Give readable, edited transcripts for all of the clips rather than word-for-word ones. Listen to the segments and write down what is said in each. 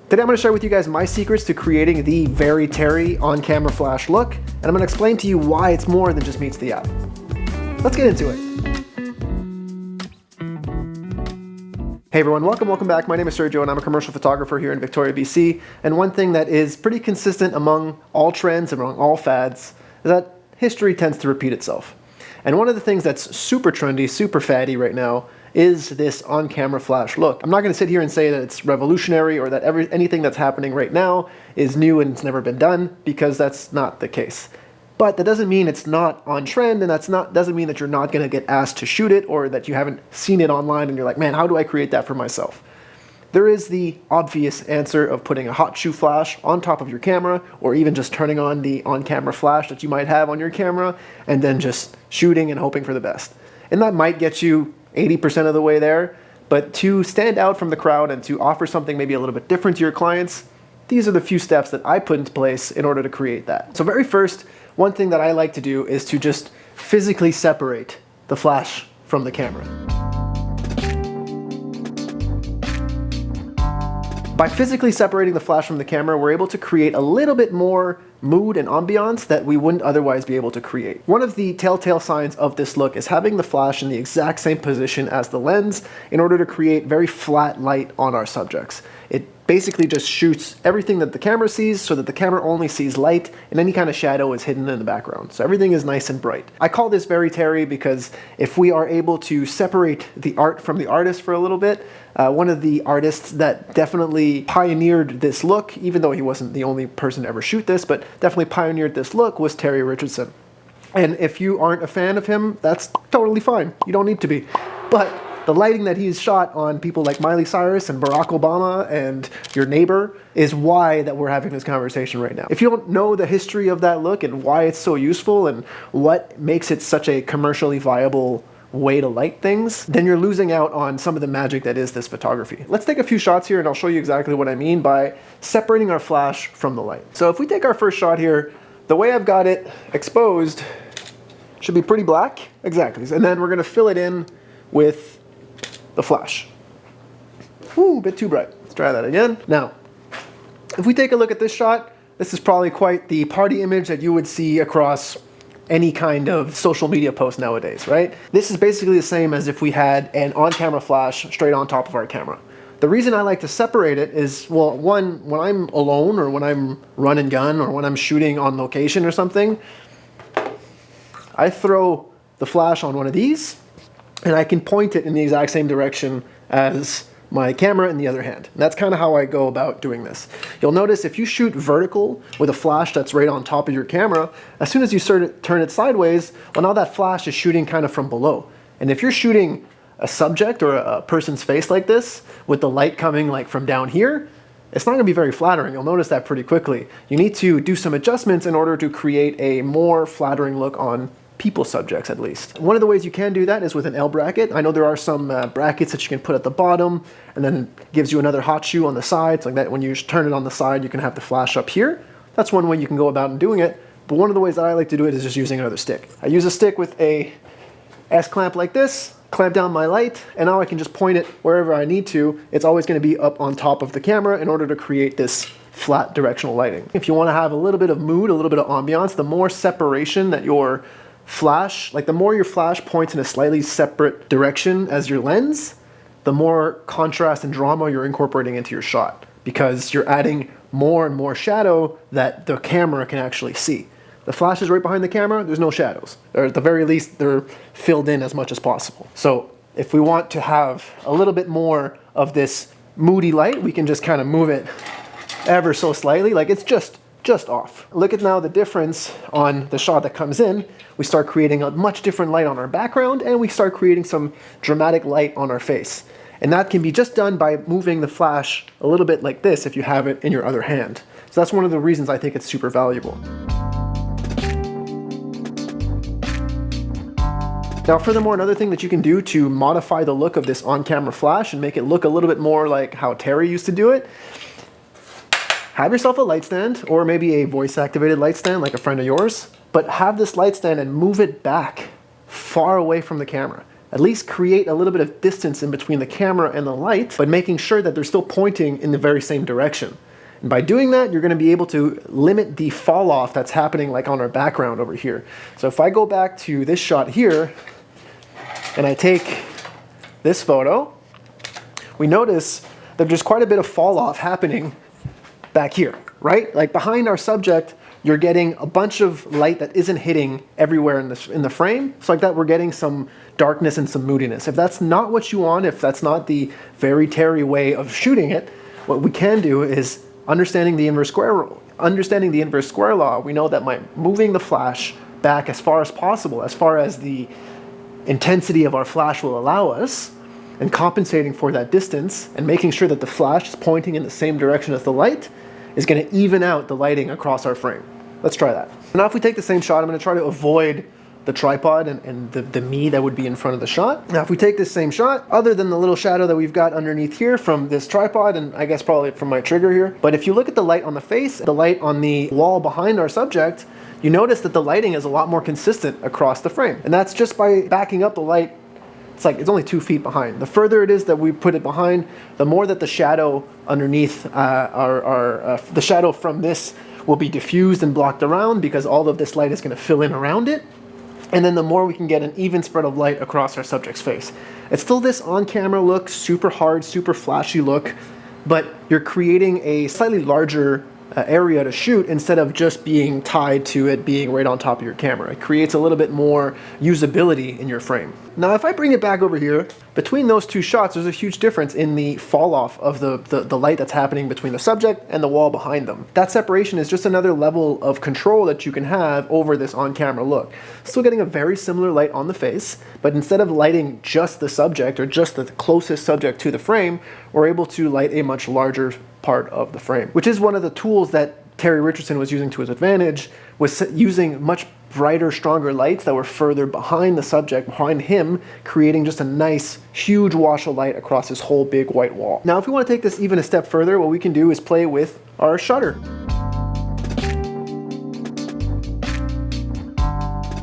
Today I'm going to share with you guys my secrets to creating the very Terry on-camera flash look, and I'm going to explain to you why it's more than just meets the eye. Let's get into it. Hey everyone, welcome back. My name is Sergio and I'm a commercial photographer here in Victoria, BC, and one thing that is pretty consistent among all trends, among all fads, is that history tends to repeat itself. And one of the things that's super trendy, super faddy right now is this on-camera flash look. I'm not going to sit here and say that it's revolutionary or that anything that's happening right now is new and it's never been done, because that's not the case. But that doesn't mean it's not on trend, and doesn't mean that you're not going to get asked to shoot it or that you haven't seen it online and you're like, man, how do I create that for myself? There is the obvious answer of putting a hot shoe flash on top of your camera, or even just turning on the on-camera flash that you might have on your camera and then just shooting and hoping for the best. And that might get you 80% of the way there, but to stand out from the crowd and to offer something maybe a little bit different to your clients, these are the few steps that I put into place in order to create that. So very first, one thing that I like to do is to just physically separate the flash from the camera. By physically separating the flash from the camera, we're able to create a little bit more mood and ambiance that we wouldn't otherwise be able to create. One of the telltale signs of this look is having the flash in the exact same position as the lens in order to create very flat light on our subjects. It basically just shoots everything that the camera sees so that the camera only sees light and any kind of shadow is hidden in the background. So everything is nice and bright. I call this very Terry because if we are able to separate the art from the artist for a little bit, one of the artists that definitely pioneered this look, even though he wasn't the only person to ever shoot this, but definitely pioneered this look, was Terry Richardson. And if you aren't a fan of him, that's totally fine. You don't need to be. But the lighting that he's shot on people like Miley Cyrus and Barack Obama and your neighbor is why that we're having this conversation right now. If you don't know the history of that look and why it's so useful and what makes it such a commercially viable way to light things, then you're losing out on some of the magic that is this photography. Let's take a few shots here and I'll show you exactly what I mean by separating our flash from the light. So if we take our first shot here, the way I've got it exposed should be pretty black. Exactly. And then we're going to fill it in with the flash. Ooh, a bit too bright. Let's try that again. Now, if we take a look at this shot, this is probably quite the party image that you would see across any kind of social media post nowadays, right? This is basically the same as if we had an on-camera flash straight on top of our camera. The reason I like to separate it is, well, one, when I'm alone or when I'm run and gun or when I'm shooting on location or something, I throw the flash on one of these and I can point it in the exact same direction as my camera in the other hand. And that's kind of how I go about doing this. You'll notice if you shoot vertical with a flash that's right on top of your camera, as soon as you turn it sideways, well, now that flash is shooting kind of from below. And if you're shooting a subject or a person's face like this with the light coming like from down here, it's not going to be very flattering. You'll notice that pretty quickly. You need to do some adjustments in order to create a more flattering look on people subjects, at least. One of the ways you can do that is with an L bracket. I know there are some brackets that you can put at the bottom and then gives you another hot shoe on the sides, like that when you turn it on the side you can have the flash up here. That's one way you can go about doing it, but one of the ways that I like to do it is just using another stick. I use a stick with a S-clamp like this, clamp down my light, and now I can just point it wherever I need to. It's always going to be up on top of the camera in order to create this flat directional lighting. If you want to have a little bit of mood, a little bit of ambiance, the more separation that your flash, like the more your flash points in a slightly separate direction as your lens, the more contrast and drama you're incorporating into your shot, because you're adding more and more shadow that the camera can actually see. The flash is right behind the camera, there's no shadows. Or at the very least, they're filled in as much as possible. So if we want to have a little bit more of this moody light, we can just kind of move it ever so slightly, like it's just off. Look at now the difference on the shot that comes in. We start creating a much different light on our background and we start creating some dramatic light on our face. And that can be just done by moving the flash a little bit like this if you have it in your other hand. So that's one of the reasons I think it's super valuable. Now furthermore, another thing that you can do to modify the look of this on-camera flash and make it look a little bit more like how Terry used to do it, have yourself a light stand, or maybe a voice-activated light stand like a friend of yours, but have this light stand and move it back far away from the camera. at least create a little bit of distance in between the camera and the light, but making sure that they're still pointing in the very same direction. And by doing that, you're going to be able to limit the fall off that's happening like on our background over here. So if I go back to this shot here, and I take this photo, we notice that there's quite a bit of fall off happening back here, right? Like behind our subject, you're getting a bunch of light that isn't hitting everywhere in the frame. So like that, we're getting some darkness and some moodiness. If that's not what you want, if that's not the very Terry way of shooting it, what we can do is understanding the inverse square law. We know that by moving the flash back as far as possible, as far as the intensity of our flash will allow us, and compensating for that distance and making sure that the flash is pointing in the same direction as the light, is going to even out the lighting across our frame. Let's try that. Now if we take the same shot, I'm going to try to avoid the tripod and the me that would be in front of the shot. Now if we take this same shot, other than the little shadow that we've got underneath here from this tripod, and I guess probably from my trigger here, but if you look at the light on the face, the light on the wall behind our subject, you notice that the lighting is a lot more consistent across the frame. And that's just by backing up the light. It's only 2 feet behind. The further it is that we put it behind, the more that the shadow underneath the shadow from this will be diffused and blocked around, because all of this light is going to fill in around it. And then the more we can get an even spread of light across our subject's face. It's still this on-camera look, super hard, super flashy look, but you're creating a slightly larger area to shoot instead of just being tied to it being right on top of your camera. It creates a little bit more usability in your frame. Now if I bring it back over here, between those two shots there's a huge difference in the fall off of the light that's happening between the subject and the wall behind them. That separation is just another level of control that you can have over this on-camera look. Still getting a very similar light on the face, but instead of lighting just the subject or just the closest subject to the frame, we're able to light a much larger part of the frame, which is one of the tools that Terry Richardson was using to his advantage, was using much brighter, stronger lights that were further behind the subject, behind him, creating just a nice, huge wash of light across this whole big white wall. Now, if we want to take this even a step further, what we can do is play with our shutter.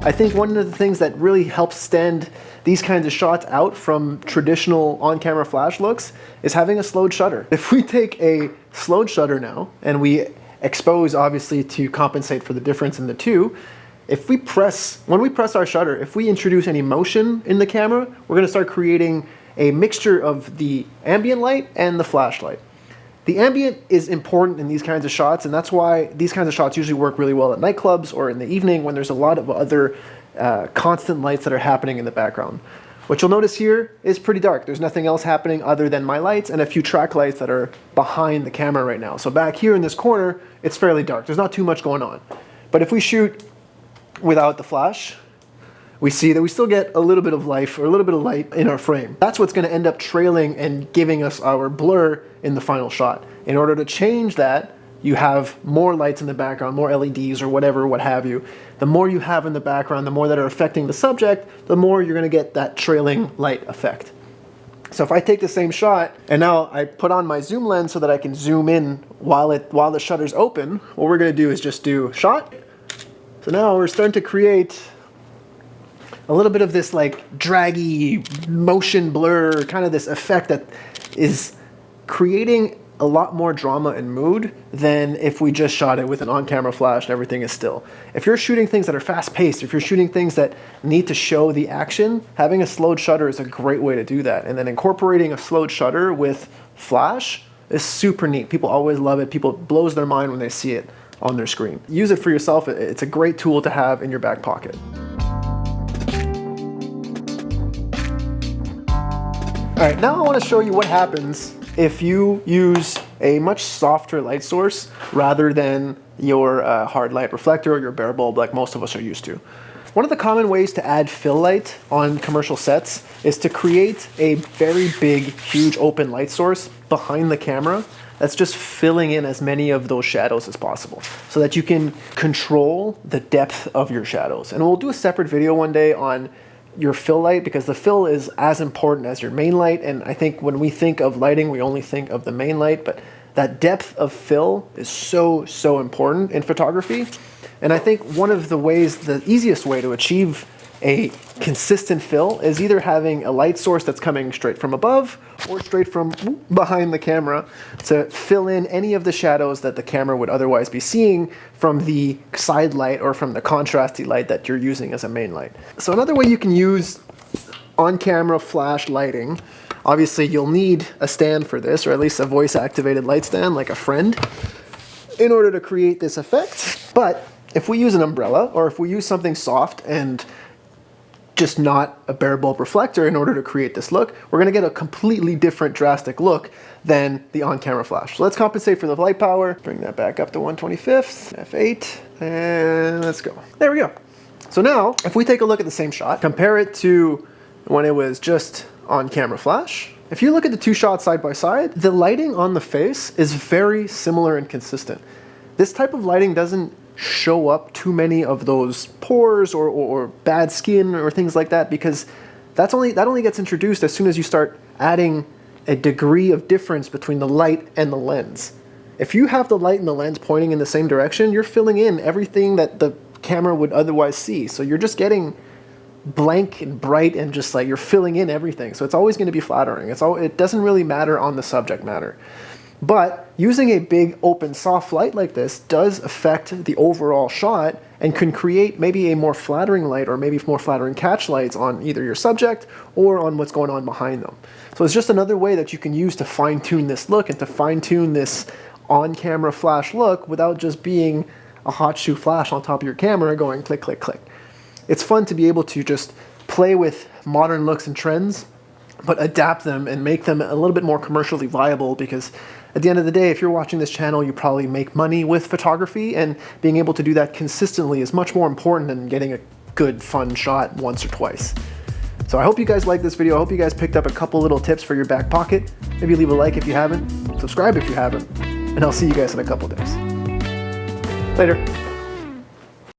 I think one of the things that really helps stand these kinds of shots out from traditional on-camera flash looks is having a slowed shutter. If we take a slowed shutter now, and we expose obviously to compensate for the difference in the two, when we press our shutter, if we introduce any motion in the camera, we're going to start creating a mixture of the ambient light and the flashlight. The ambient is important in these kinds of shots, and that's why these kinds of shots usually work really well at nightclubs or in the evening when there's a lot of other constant lights that are happening in the background. What you'll notice here is pretty dark. There's nothing else happening other than my lights and a few track lights that are behind the camera right now. So back here in this corner, it's fairly dark. There's not too much going on. But if we shoot without the flash, we see that we still get a little bit of life or a little bit of light in our frame. That's what's going to end up trailing and giving us our blur in the final shot. In order to change that, you have more lights in the background, more LEDs or whatever, what have you. The more you have in the background, the more that are affecting the subject, the more you're going to get that trailing light effect. So if I take the same shot and now I put on my zoom lens so that I can zoom in while the shutter's open, what we're going to do is just do shot. So now we're starting to create a little bit of this like draggy motion blur, kind of this effect that is creating a lot more drama and mood than if we just shot it with an on-camera flash and everything is still. If you're shooting things that are fast-paced, if you're shooting things that need to show the action, having a slowed shutter is a great way to do that. And then incorporating a slowed shutter with flash is super neat. People always love it. People, it blows their mind when they see it on their screen. Use it for yourself. It's a great tool to have in your back pocket. All right, now I want to show you what happens if you use a much softer light source rather than your hard light reflector or your bare bulb like most of us are used to. One of the common ways to add fill light on commercial sets is to create a very big, huge open light source behind the camera that's just filling in as many of those shadows as possible so that you can control the depth of your shadows. And we'll do a separate video one day on your fill light, because the fill is as important as your main light. And I think when we think of lighting, we only think of the main light, but that depth of fill is so important in photography. And I think one of the ways, the easiest way to achieve a consistent fill is either having a light source that's coming straight from above or straight from behind the camera to fill in any of the shadows that the camera would otherwise be seeing from the side light or from the contrasty light that you're using as a main light. So another way you can use on-camera flash lighting, obviously you'll need a stand for this, or at least a voice-activated light stand like a friend, in order to create this effect. But if we use an umbrella, or if we use something soft and just not a bare bulb reflector in order to create this look, we're going to get a completely different drastic look than the on-camera flash. So let's compensate for the light power, bring that back up to 1/25, F8, and let's go. There we go. So now, if we take a look at the same shot, compare it to when it was just on-camera flash, if you look at the two shots side by side, the lighting on the face is very similar and consistent. This type of lighting doesn't show up too many of those pores or bad skin or things like that, because that only gets introduced as soon as you start adding a degree of difference between the light and the lens. If you have the light and the lens pointing in the same direction, you're filling in everything that the camera would otherwise see. So you're just getting blank and bright and just like you're filling in everything. So it's always going to be flattering. It doesn't really matter on the subject matter. But using a big open soft light like this does affect the overall shot and can create maybe a more flattering light or maybe more flattering catch lights on either your subject or on what's going on behind them. So it's just another way that you can use to fine tune this look and to fine tune this on-camera flash look without just being a hot shoe flash on top of your camera going click, click, click. It's fun to be able to just play with modern looks and trends, but adapt them and make them a little bit more commercially viable, because at the end of the day, if you're watching this channel, you probably make money with photography, and being able to do that consistently is much more important than getting a good, fun shot once or twice. So I hope you guys liked this video. I hope you guys picked up a couple little tips for your back pocket. Maybe leave a like if you haven't, subscribe if you haven't, and I'll see you guys in a couple days. Later.